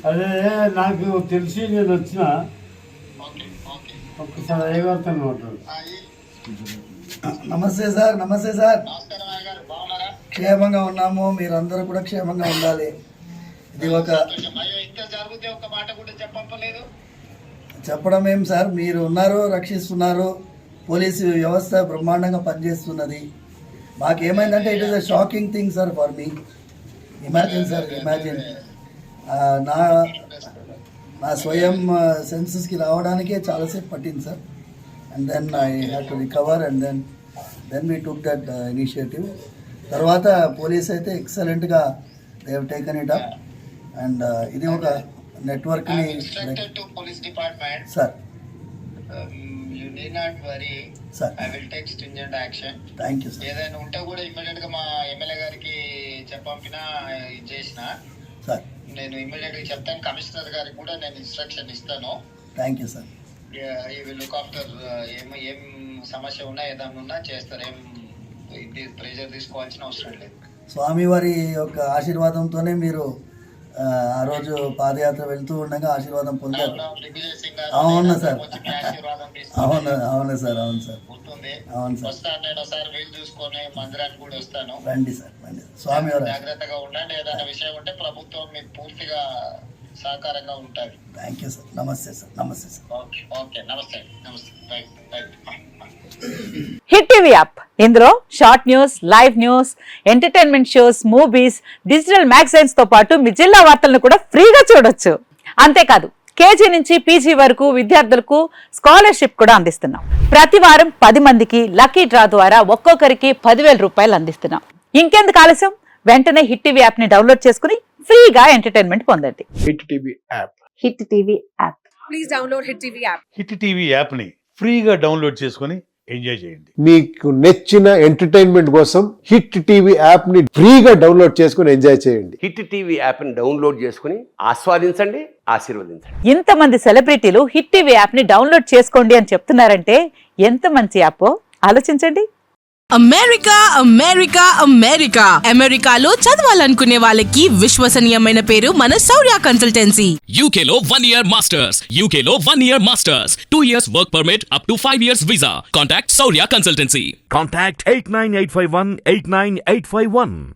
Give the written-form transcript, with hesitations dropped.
అదే నాకు తెలిసి నేను వచ్చిన ఒక్కసారి అయ్యగారితో మాట్లాడు. నమస్తే సార్. నమస్తే సార్. క్షేమంగా ఉన్నాము, మీరందరూ కూడా క్షేమంగా ఉండాలి. ఇది ఒక చెప్పడం ఏం సార్, మీరు ఉన్నారు, రక్షిస్తున్నారు, పోలీసు వ్యవస్థ బ్రహ్మాండంగా పనిచేస్తున్నది. మాకేమైందంటే it is a shocking thing sir for me. Imagine sir, imagine నా స్వయం సెన్సెస్కి రావడానికే చాలాసేపు పట్టింది sir. And then I have to recover and then we took that initiative. తర్వాత పోలీస్ అయితే ఎక్సలెంట్గా they have taken it up. And ఇది ఒక నెట్వర్క్ని sir. You need not worry. Sir. I will take stringent action. Thank you, sir. ఏదైనా ఉంటే కూడా immediate గా మా ఎమ్మెల్యే గారికి చెప్పంపినా చేసిన సార్. నేను ఇమ్మీడియట్ గా చెప్తాను. కమిషనర్ గారికి కూడా నేను ఇన్స్ట్రక్షన్ ఇస్తాను. Thank you sir. ఈ విల్ లుక్ ఆఫ్టర్ ఏం సమస్య ఉన్నా ఏదైనా ఉన్నా చేస్తారు. ఏం ప్రెజర్ తీసుకోవాల్సిన అవసరం లేదు. స్వామివారి యొక్క ఆశీర్వాదంతోనే మీరు ఆ రోజు పాదయాత్ర వెళ్తూ ఉండగా ఆశీర్వాదం పొందారు. అవును సార్, అవును అవును సార్, అవును సార్, అవును సార్. చూసుకొని మందిరానికి కూడా వస్తాను. రండి సార్, రండి. స్వామివారు జాగ్రత్తగా ఉండండి. ఏదైనా విషయం ఉంటే ప్రభుత్వం మీకు పూర్తిగా సహకారంగా ఉంటుంది. Thank you sir. నమస్తే సార్. నమస్తే సార్. ఓకే ఓకే, నమస్తే నమస్తే. రైట్. హిట్ టీవీ యాప్, ఇందులో short news, live news, entertainment shows, movies, digital magazines తో పాటు మీ జిల్లా వార్తలను కూడా ఫ్రీగా చూడొచ్చు. అంతేకాదు కేజీ నుంచి పీజీ వరకు విద్యార్థులకు స్కాలర్షిప్ కూడా అందిస్తున్నాం. ప్రతి వారం 10 మందికి లక్కీ డ్రా ద్వారా ఒక్కొక్కరికి 10,000 రూపాయలు అందిస్తున్నాం. ఇంకెందుకు ఆలస్యం, వెంటనే హిట్ టీవీ యాప్ ని డౌన్లోడ్ చేసుకుని ఫ్రీగా ఎంటర్టైన్మెంట్ పొందండి. Hit TV app. Hit TV app. Please download hit TV app. Hit TV app ని ఫ్రీగా డౌన్లోడ్ చేసుకొని ఎంజాయ్ చేయండి. మీకు నచ్చిన ఎంటర్టైన్మెంట్ కోసం హిట్ టీవీ యాప్ ని ఫ్రీగా డౌన్లోడ్ చేసుకుని ఎంజాయ్ చేయండి. హిట్ టీవీ యాప్ ని డౌన్లోడ్ చేసుకుని ఆస్వాదించండి, ఆశీర్వదించండి. ఇంతమంది సెలబ్రిటీలు హిట్ టీవీ యాప్ ని డౌన్లోడ్ చేసుకోండి అని చెప్తున్నారంటే ఎంత మంచి యాప్ ఆలోచించండి. అమెరికా అమెరికా అమెరికా అమెరికాలో చదవాలనుకునే వాళ్ళకి విశ్వసనీయమైన పేరు మన శౌర్య కన్సల్టెన్సీ. UK లో 1 year masters. UK లో 1 year masters. 2 years work permit up to 5 years visa. Contact Saurya Consultancy. Contact 89851 89851.